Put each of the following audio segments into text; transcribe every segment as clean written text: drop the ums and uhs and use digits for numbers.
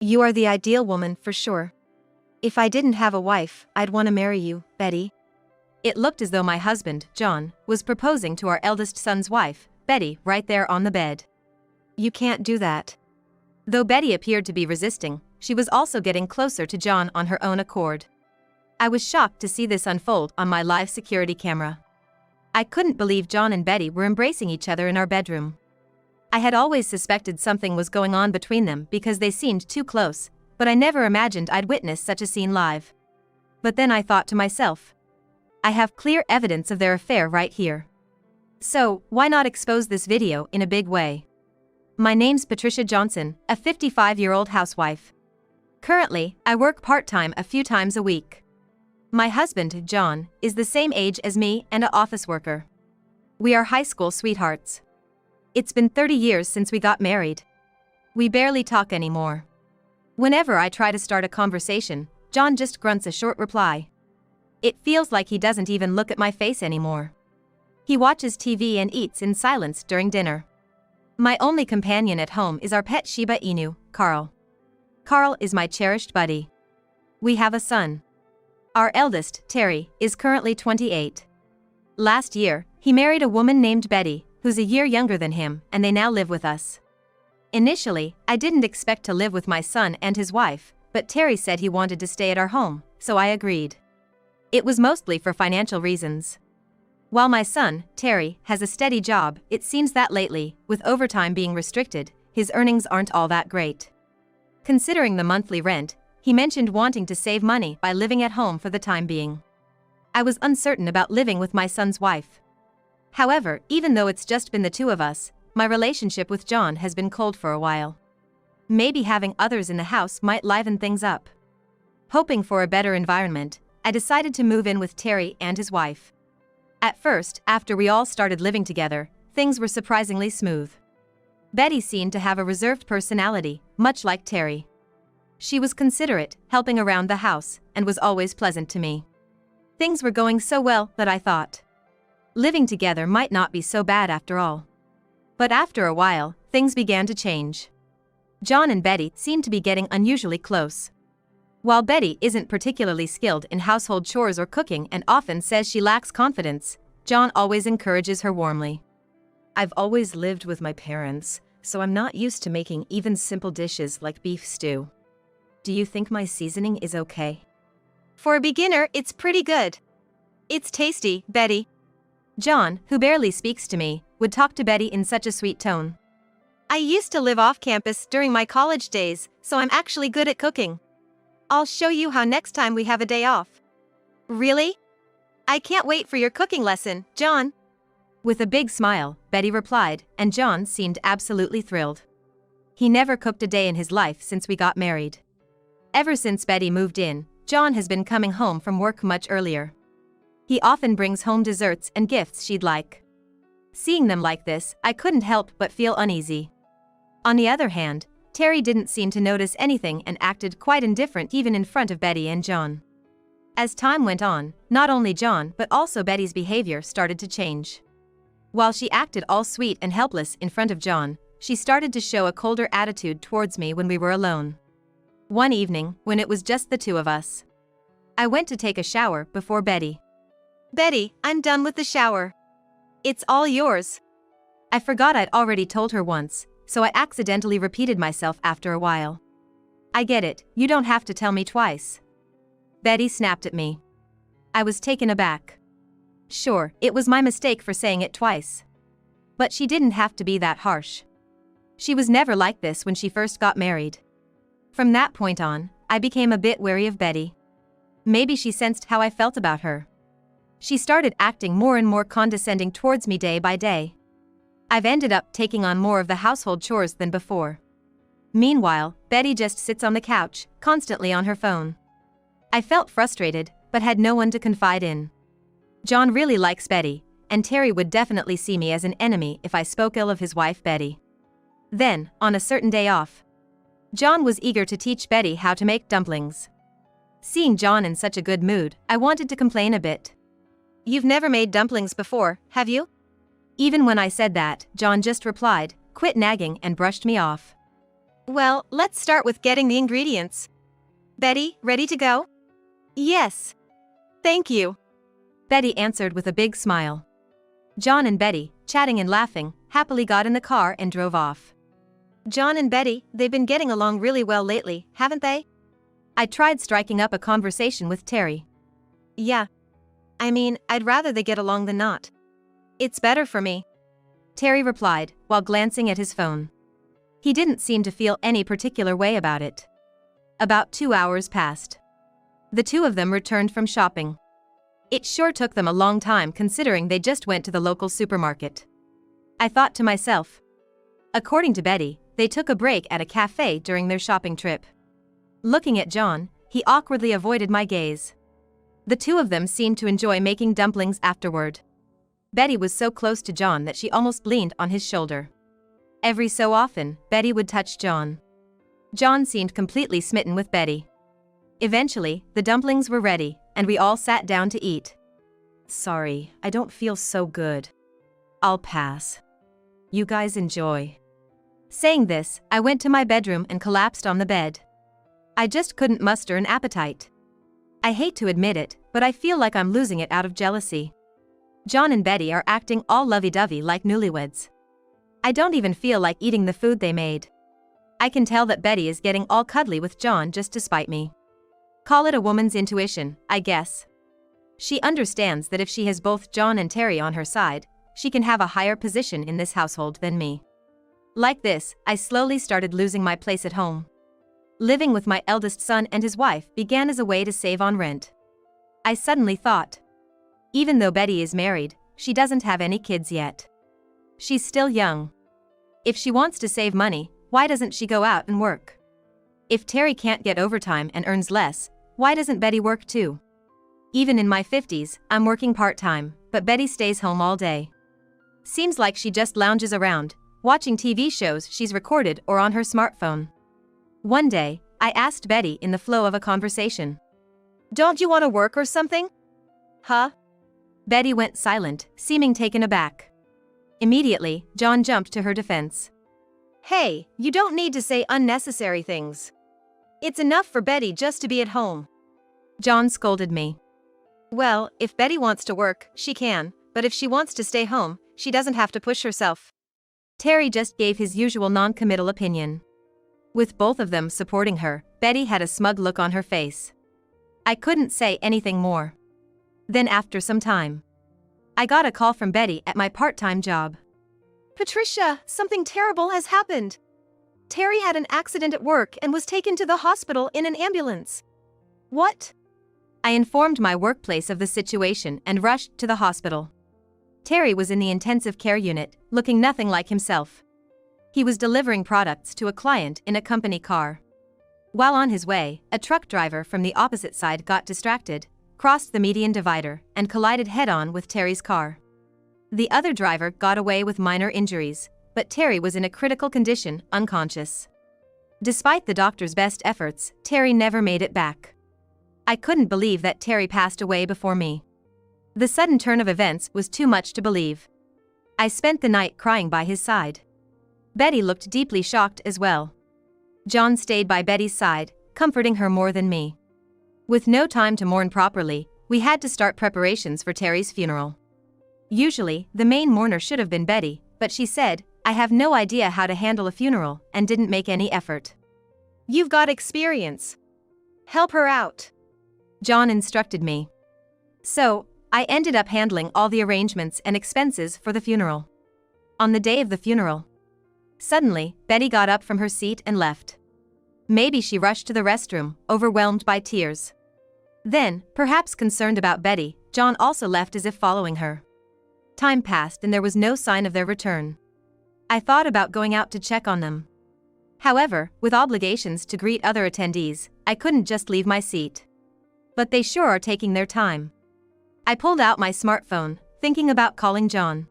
You are the ideal woman for sure. If I didn't have a wife, I'd want to marry you, Betty. It looked as though my husband, John, was proposing to our eldest son's wife, Betty, right there on the bed. You can't do that. Though Betty appeared to be resisting, she was also getting closer to John on her own accord. I was shocked to see this unfold on my live security camera. I couldn't believe John and Betty were embracing each other in our bedroom. I had always suspected something was going on between them because they seemed too close, but I never imagined I'd witness such a scene live. But then I thought to myself, I have clear evidence of their affair right here. So, why not expose this video in a big way? My name's Patricia Johnson, a 55-year-old housewife. Currently, I work part-time a few times a week. My husband, John, is the same age as me and an office worker. We are high school sweethearts. It's been 30 years since we got married. We barely talk anymore. Whenever I try to start a conversation, John just grunts a short reply. It feels like he doesn't even look at my face anymore. He watches TV and eats in silence during dinner. My only companion at home is our pet Shiba Inu, Carl. Carl is my cherished buddy. We have a son. Our eldest, Terry, is currently 28. Last year, he married a woman named Betty, who's a year younger than him, and they now live with us. Initially, I didn't expect to live with my son and his wife, but Terry said he wanted to stay at our home, so I agreed. It was mostly for financial reasons. While my son, Terry, has a steady job, it seems that lately, with overtime being restricted, his earnings aren't all that great. Considering the monthly rent, he mentioned wanting to save money by living at home for the time being. I was uncertain about living with my son's wife. However, even though it's just been the two of us, my relationship with John has been cold for a while. Maybe having others in the house might liven things up. Hoping for a better environment, I decided to move in with Terry and his wife. At first, after we all started living together, things were surprisingly smooth. Betty seemed to have a reserved personality, much like Terry. She was considerate, helping around the house, and was always pleasant to me. Things were going so well that I thought, living together might not be so bad after all. But after a while, things began to change. John and Betty seemed to be getting unusually close. While Betty isn't particularly skilled in household chores or cooking and often says she lacks confidence, John always encourages her warmly. I've always lived with my parents, so I'm not used to making even simple dishes like beef stew. Do you think my seasoning is okay? For a beginner, it's pretty good. It's tasty, Betty. John, who barely speaks to me, would talk to Betty in such a sweet tone. I used to live off campus during my college days, so I'm actually good at cooking. I'll show you how next time we have a day off. Really? I can't wait for your cooking lesson, John. With a big smile, Betty replied, and John seemed absolutely thrilled. He never cooked a day in his life since we got married. Ever since Betty moved in, John has been coming home from work much earlier. He often brings home desserts and gifts she'd like. Seeing them like this, I couldn't help but feel uneasy. On the other hand, Terry didn't seem to notice anything and acted quite indifferent even in front of Betty and John. As time went on, not only John but also Betty's behavior started to change. While she acted all sweet and helpless in front of John, she started to show a colder attitude towards me when we were alone. One evening, when it was just the two of us, I went to take a shower before Betty. Betty, I'm done with the shower. It's all yours. I forgot I'd already told her once, so I accidentally repeated myself after a while. I get it, you don't have to tell me twice. Betty snapped at me. I was taken aback. Sure, it was my mistake for saying it twice. But she didn't have to be that harsh. She was never like this when she first got married. From that point on, I became a bit wary of Betty. Maybe she sensed how I felt about her. She started acting more and more condescending towards me day by day. I've ended up taking on more of the household chores than before. Meanwhile, Betty just sits on the couch, constantly on her phone. I felt frustrated, but had no one to confide in. John really likes Betty, and Terry would definitely see me as an enemy if I spoke ill of his wife Betty. Then, on a certain day off, John was eager to teach Betty how to make dumplings. Seeing John in such a good mood, I wanted to complain a bit. You've never made dumplings before, have you? Even when I said that, John just replied, "Quit nagging," and brushed me off. Well, let's start with getting the ingredients. Betty, ready to go? Yes. Thank you. Betty answered with a big smile. John and Betty, chatting and laughing, happily got in the car and drove off. John and Betty, they've been getting along really well lately, haven't they? I tried striking up a conversation with Terry. Yeah. I mean, I'd rather they get along than not. It's better for me. Terry replied, while glancing at his phone. He didn't seem to feel any particular way about it. About 2 hours passed. The two of them returned from shopping. It sure took them a long time considering they just went to the local supermarket. I thought to myself. According to Betty, they took a break at a cafe during their shopping trip. Looking at John, he awkwardly avoided my gaze. The two of them seemed to enjoy making dumplings afterward. Betty was so close to John that she almost leaned on his shoulder. Every so often, Betty would touch John. John seemed completely smitten with Betty. Eventually, the dumplings were ready, and we all sat down to eat. Sorry, I don't feel so good. I'll pass. You guys enjoy. Saying this, I went to my bedroom and collapsed on the bed. I just couldn't muster an appetite. I hate to admit it, but I feel like I'm losing it out of jealousy. John and Betty are acting all lovey-dovey like newlyweds. I don't even feel like eating the food they made. I can tell that Betty is getting all cuddly with John just to spite me. Call it a woman's intuition, I guess. She understands that if she has both John and Terry on her side, she can have a higher position in this household than me. Like this, I slowly started losing my place at home. Living with my eldest son and his wife began as a way to save on rent. I suddenly thought. Even though Betty is married, she doesn't have any kids yet. She's still young. If she wants to save money, why doesn't she go out and work? If Terry can't get overtime and earns less, why doesn't Betty work too? Even in my 50s, I'm working part-time, but Betty stays home all day. Seems like she just lounges around, watching TV shows she's recorded or on her smartphone. One day, I asked Betty in the flow of a conversation. Don't you want to work or something? Huh? Betty went silent, seeming taken aback. Immediately, John jumped to her defense. Hey, you don't need to say unnecessary things. It's enough for Betty just to be at home. John scolded me. Well, if Betty wants to work, she can, but if she wants to stay home, she doesn't have to push herself. Terry just gave his usual non-committal opinion. With both of them supporting her, Betty had a smug look on her face. I couldn't say anything more. Then after some time, I got a call from Betty at my part-time job. Patricia, something terrible has happened. Terry had an accident at work and was taken to the hospital in an ambulance. What? I informed my workplace of the situation and rushed to the hospital. Terry was in the intensive care unit, looking nothing like himself. He was delivering products to a client in a company car. While on his way, a truck driver from the opposite side got distracted, crossed the median divider, and collided head-on with Terry's car. The other driver got away with minor injuries, but Terry was in a critical condition, unconscious. Despite the doctor's best efforts, Terry never made it back. I couldn't believe that Terry passed away before me. The sudden turn of events was too much to believe. I spent the night crying by his side. Betty looked deeply shocked as well. John stayed by Betty's side, comforting her more than me. With no time to mourn properly, we had to start preparations for Terry's funeral. Usually, the main mourner should have been Betty, but she said, I have no idea how to handle a funeral, and didn't make any effort. You've got experience. Help her out. John instructed me. So, I ended up handling all the arrangements and expenses for the funeral. On the day of the funeral, suddenly, Betty got up from her seat and left. Maybe she rushed to the restroom, overwhelmed by tears. Then, perhaps concerned about Betty, John also left as if following her. Time passed and there was no sign of their return. I thought about going out to check on them. However, with obligations to greet other attendees, I couldn't just leave my seat. But they sure are taking their time. I pulled out my smartphone, thinking about calling John.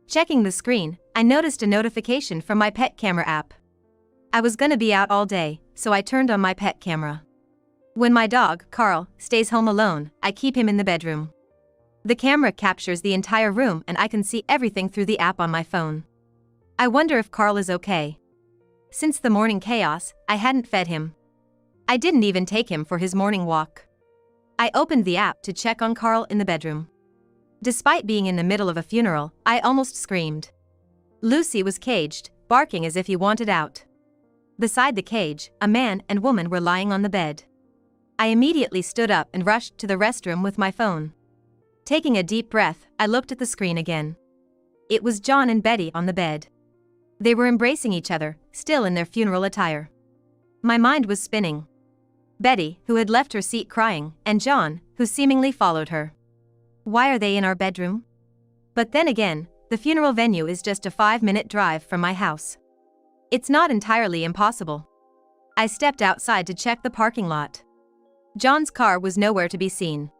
Checking the screen, I noticed a notification from my pet camera app. I was gonna be out all day, so I turned on my pet camera. When my dog, Carl, stays home alone, I keep him in the bedroom. The camera captures the entire room and I can see everything through the app on my phone. I wonder if Carl is okay. Since the morning chaos, I hadn't fed him. I didn't even take him for his morning walk. I opened the app to check on Carl in the bedroom. Despite being in the middle of a funeral, I almost screamed. Lucy was caged, barking as if he wanted out. Beside the cage, a man and woman were lying on the bed. I immediately stood up and rushed to the restroom with my phone. Taking a deep breath, I looked at the screen again. It was John and Betty on the bed. They were embracing each other, still in their funeral attire. My mind was spinning. Betty, who had left her seat crying, and John, who seemingly followed her. Why are they in our bedroom? But then again, the funeral venue is just a 5-minute drive from my house. It's not entirely impossible. I stepped outside to check the parking lot. John's car was nowhere to be seen.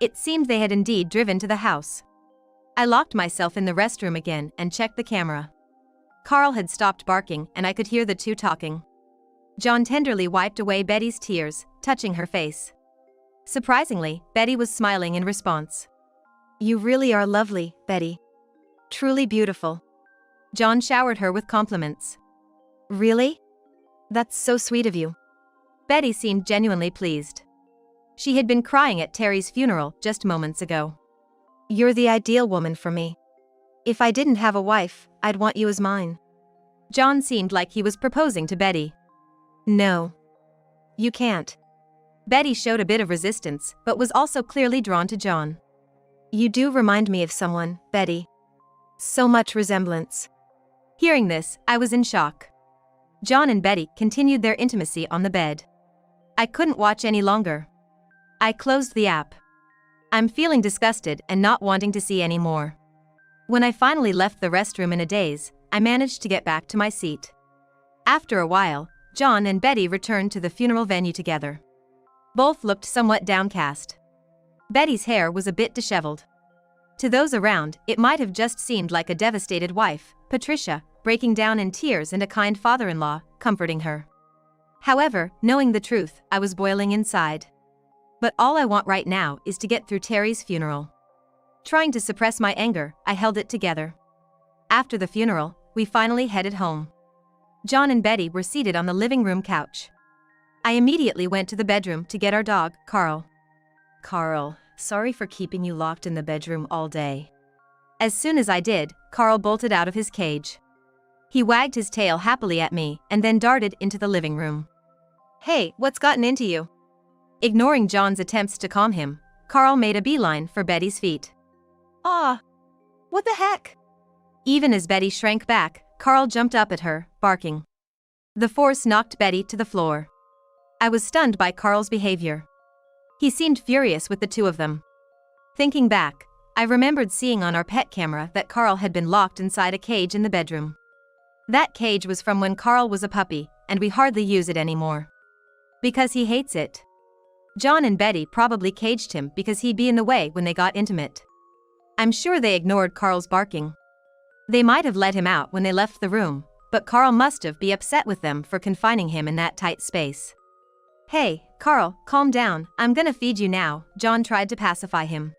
It seemed they had indeed driven to the house. I locked myself in the restroom again and checked the camera. Carl had stopped barking and I could hear the two talking. John tenderly wiped away Betty's tears, touching her face. Surprisingly, Betty was smiling in response. You really are lovely, Betty. Truly beautiful. John showered her with compliments. Really? That's so sweet of you. Betty seemed genuinely pleased. She had been crying at Terry's funeral just moments ago. You're the ideal woman for me. If I didn't have a wife, I'd want you as mine. John seemed like he was proposing to Betty. No. You can't. Betty showed a bit of resistance, but was also clearly drawn to John. You do remind me of someone, Betty. So much resemblance. Hearing this, I was in shock. John and Betty continued their intimacy on the bed. I couldn't watch any longer. I closed the app. I'm feeling disgusted and not wanting to see any more. When I finally left the restroom in a daze, I managed to get back to my seat. After a while, John and Betty returned to the funeral venue together. Both looked somewhat downcast. Betty's hair was a bit disheveled. To those around, it might have just seemed like a devastated wife, Patricia, breaking down in tears and a kind father-in-law, comforting her. However, knowing the truth, I was boiling inside. But all I want right now is to get through Terry's funeral. Trying to suppress my anger, I held it together. After the funeral, we finally headed home. John and Betty were seated on the living room couch. I immediately went to the bedroom to get our dog, Carl. Carl, sorry for keeping you locked in the bedroom all day. As soon as I did, Carl bolted out of his cage. He wagged his tail happily at me and then darted into the living room. Hey, what's gotten into you? Ignoring John's attempts to calm him, Carl made a beeline for Betty's feet. What the heck? Even as Betty shrank back, Carl jumped up at her, barking. The force knocked Betty to the floor. I was stunned by Carl's behavior. He seemed furious with the two of them. Thinking back, I remembered seeing on our pet camera that Carl had been locked inside a cage in the bedroom. That cage was from when Carl was a puppy, and we hardly use it anymore. Because he hates it. John and Betty probably caged him because he'd be in the way when they got intimate. I'm sure they ignored Carl's barking. They might have let him out when they left the room, but Carl must have been upset with them for confining him in that tight space. Hey, Carl, calm down, I'm gonna feed you now, John tried to pacify him.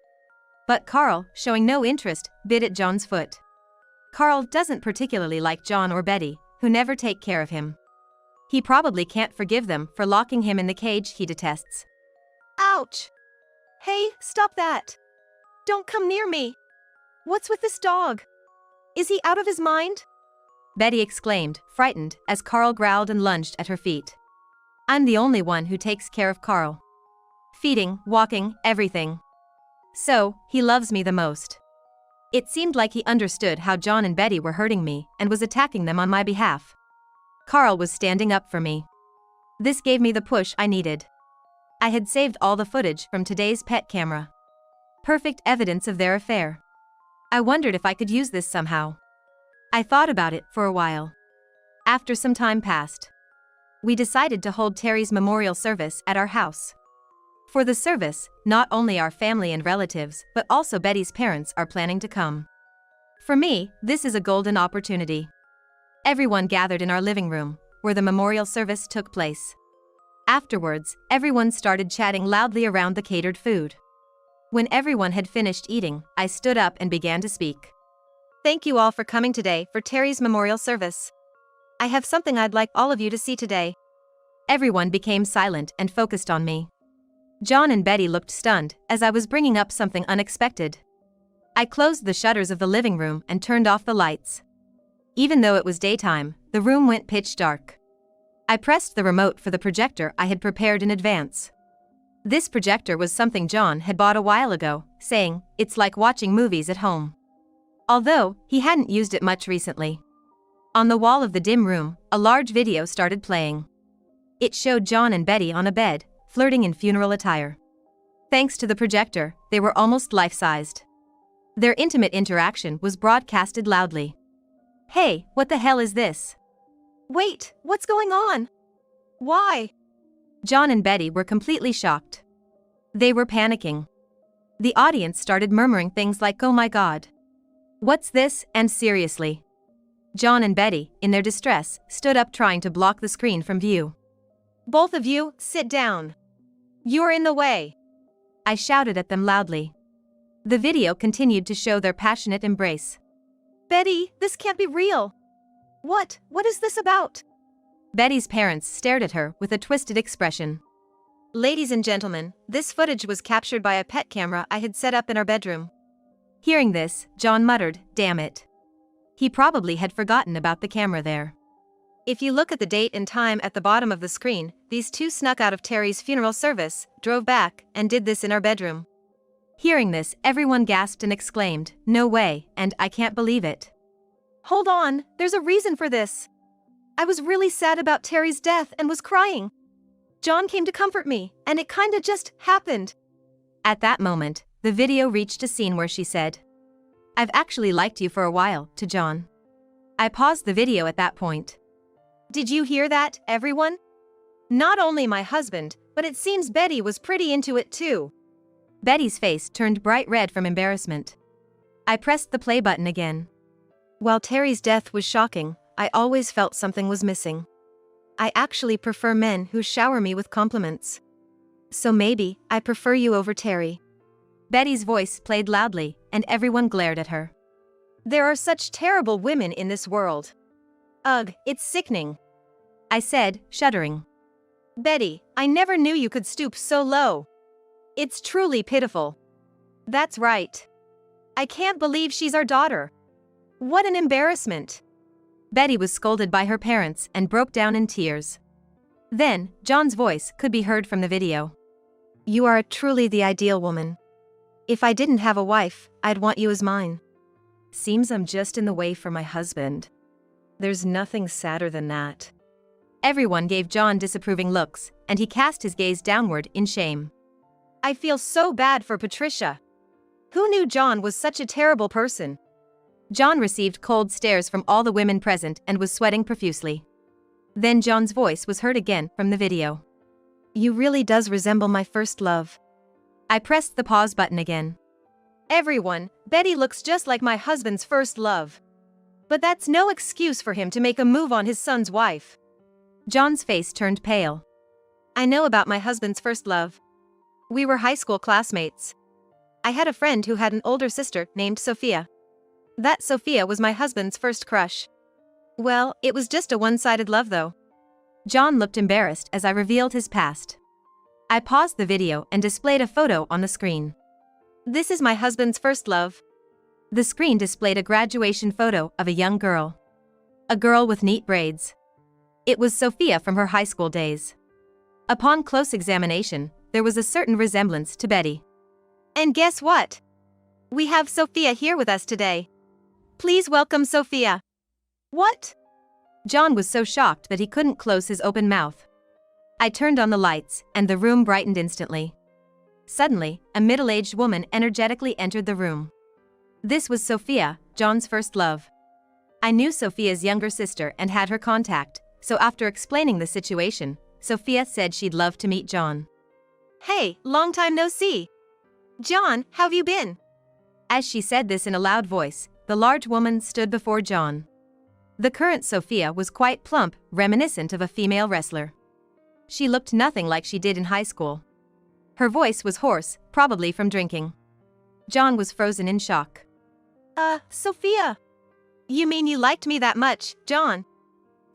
But Carl, showing no interest, bit at John's foot. Carl doesn't particularly like John or Betty, who never take care of him. He probably can't forgive them for locking him in the cage he detests. Ouch! Hey, stop that! Don't come near me! What's with this dog? Is he out of his mind? Betty exclaimed, frightened, as Carl growled and lunged at her feet. I'm the only one who takes care of Carl. Feeding, walking, everything. So, he loves me the most. It seemed like he understood how John and Betty were hurting me and was attacking them on my behalf. Carl was standing up for me. This gave me the push I needed. I had saved all the footage from today's pet camera. Perfect evidence of their affair. I wondered if I could use this somehow. I thought about it for a while. After some time passed, we decided to hold Terry's memorial service at our house. For the service, not only our family and relatives, but also Betty's parents are planning to come. For me, this is a golden opportunity. Everyone gathered in our living room, where the memorial service took place. Afterwards, everyone started chatting loudly around the catered food. When everyone had finished eating, I stood up and began to speak. Thank you all for coming today for Terry's memorial service. I have something I'd like all of you to see today. Everyone became silent and focused on me. John and Betty looked stunned as I was bringing up something unexpected. I closed the shutters of the living room and turned off the lights. Even though it was daytime, the room went pitch dark. I pressed the remote for the projector I had prepared in advance. This projector was something John had bought a while ago, saying, "It's like watching movies at home." Although, he hadn't used it much recently. On the wall of the dim room, a large video started playing. It showed John and Betty on a bed, flirting in funeral attire. Thanks to the projector, they were almost life-sized. Their intimate interaction was broadcasted loudly. "Hey, what the hell is this?" Wait, what's going on? Why? John and Betty were completely shocked. They were panicking. The audience started murmuring things like, "Oh my God. What's this?" and "Seriously." John and Betty, in their distress, stood up trying to block the screen from view. Both of you, sit down. You're in the way. I shouted at them loudly. The video continued to show their passionate embrace. Betty, this can't be real. What is this about? Betty's parents stared at her with a twisted expression. Ladies and gentlemen, this footage was captured by a pet camera I had set up in our bedroom. Hearing this, John muttered, "Damn it." He probably had forgotten about the camera there. If you look at the date and time at the bottom of the screen, these two snuck out of Terry's funeral service, drove back, and did this in our bedroom. Hearing this, everyone gasped and exclaimed, "No way," and "I can't believe it." Hold on, there's a reason for this. I was really sad about Terry's death and was crying. John came to comfort me, and it kinda just happened. At that moment, the video reached a scene where she said, "I've actually liked you for a while," to John. I paused the video at that point. Did you hear that, everyone? Not only my husband, but it seems Betty was pretty into it too. Betty's face turned bright red from embarrassment. I pressed the play button again. While Terry's death was shocking, I always felt something was missing. I actually prefer men who shower me with compliments. So maybe, I prefer you over Terry. Betty's voice played loudly, and everyone glared at her. There are such terrible women in this world. Ugh, it's sickening. I said, shuddering. Betty, I never knew you could stoop so low. It's truly pitiful. That's right. I can't believe she's our daughter. What an embarrassment. Betty was scolded by her parents and broke down in tears. Then, John's voice could be heard from the video. You are truly the ideal woman. If I didn't have a wife, I'd want you as mine. Seems I'm just in the way for my husband. There's nothing sadder than that. Everyone gave John disapproving looks, and he cast his gaze downward in shame. I feel so bad for Patricia. Who knew John was such a terrible person? John received cold stares from all the women present and was sweating profusely. Then John's voice was heard again from the video. You really does resemble my first love. I pressed the pause button again. Everyone, Betty looks just like my husband's first love. But that's no excuse for him to make a move on his son's wife. John's face turned pale. I know about my husband's first love. We were high school classmates. I had a friend who had an older sister named Sophia. That Sophia was my husband's first crush. Well, it was just a one-sided love though. John looked embarrassed as I revealed his past. I paused the video and displayed a photo on the screen. This is my husband's first love. The screen displayed a graduation photo of a young girl. A girl with neat braids. It was Sophia from her high school days. Upon close examination, there was a certain resemblance to Betty. And guess what? We have Sophia here with us today. Please welcome Sophia. What? John was so shocked that he couldn't close his open mouth. I turned on the lights, and the room brightened instantly. Suddenly, a middle-aged woman energetically entered the room. This was Sophia, John's first love. I knew Sophia's younger sister and had her contact, so after explaining the situation, Sophia said she'd love to meet John. Hey, long time no see. John, how've you been? As she said this in a loud voice, the large woman stood before John. The current Sophia was quite plump, reminiscent of a female wrestler. She looked nothing like she did in high school. Her voice was hoarse, probably from drinking. John was frozen in shock. Sophia. You mean you liked me that much, John?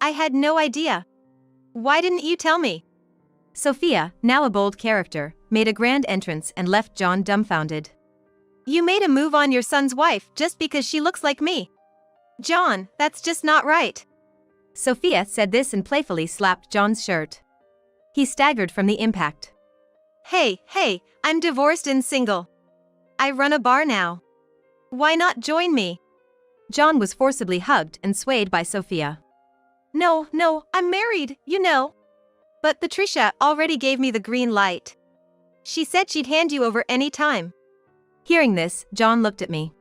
I had no idea. Why didn't you tell me? Sophia, now a bold character, made a grand entrance and left John dumbfounded. You made a move on your son's wife just because she looks like me. John, that's just not right. Sophia said this and playfully slapped John's shirt. He staggered from the impact. Hey, I'm divorced and single. I run a bar now. Why not join me? John was forcibly hugged and swayed by Sophia. No, I'm married, you know. But Patricia already gave me the green light. She said she'd hand you over any time. Hearing this, John looked at me.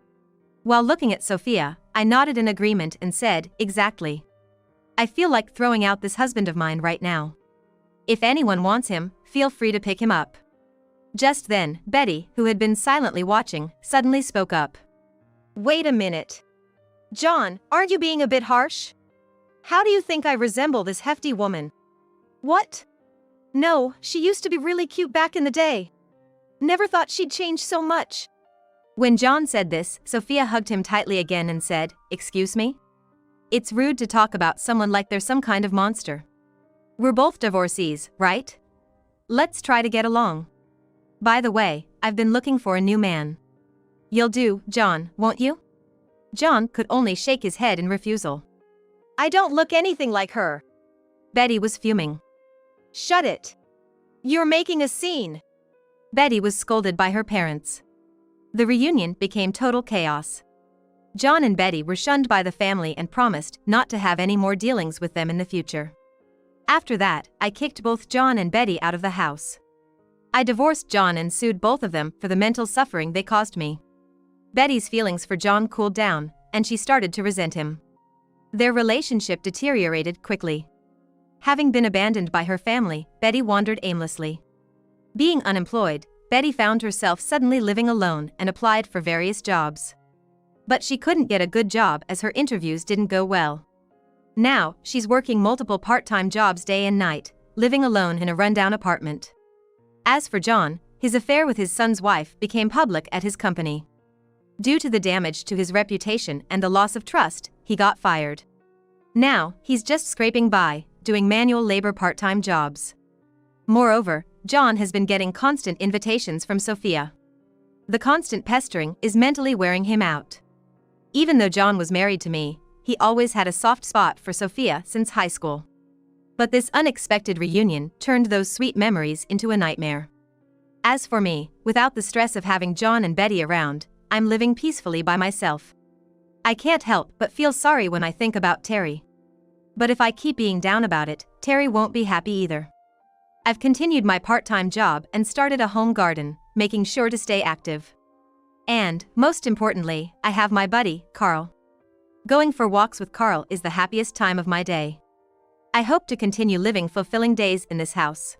While looking at Sophia, I nodded in agreement and said, exactly. I feel like throwing out this husband of mine right now. If anyone wants him, feel free to pick him up. Just then, Betty, who had been silently watching, suddenly spoke up. Wait a minute. John, aren't you being a bit harsh? How do you think I resemble this hefty woman? What? No, she used to be really cute back in the day. Never thought she'd change so much. When John said this, Sophia hugged him tightly again and said, Excuse me? It's rude to talk about someone like they're some kind of monster. We're both divorcees, right? Let's try to get along. By the way, I've been looking for a new man. You'll do, John, won't you? John could only shake his head in refusal. I don't look anything like her. Betty was fuming. Shut it. You're making a scene. Betty was scolded by her parents. The reunion became total chaos. John and Betty were shunned by the family and promised not to have any more dealings with them in the future. After that, I kicked both John and Betty out of the house. I divorced John and sued both of them for the mental suffering they caused me. Betty's feelings for John cooled down, and she started to resent him. Their relationship deteriorated quickly. Having been abandoned by her family, Betty wandered aimlessly. Being unemployed, Betty found herself suddenly living alone and applied for various jobs. But she couldn't get a good job as her interviews didn't go well. Now, she's working multiple part-time jobs day and night, living alone in a rundown apartment. As for John, his affair with his son's wife became public at his company. Due to the damage to his reputation and the loss of trust, he got fired. Now, he's just scraping by, doing manual labor part-time jobs. Moreover, John has been getting constant invitations from Sophia. The constant pestering is mentally wearing him out. Even though John was married to me, he always had a soft spot for Sophia since high school. But this unexpected reunion turned those sweet memories into a nightmare. As for me, without the stress of having John and Betty around, I'm living peacefully by myself. I can't help but feel sorry when I think about Terry. But if I keep being down about it, Terry won't be happy either. I've continued my part-time job and started a home garden, making sure to stay active. And, most importantly, I have my buddy, Carl. Going for walks with Carl is the happiest time of my day. I hope to continue living fulfilling days in this house.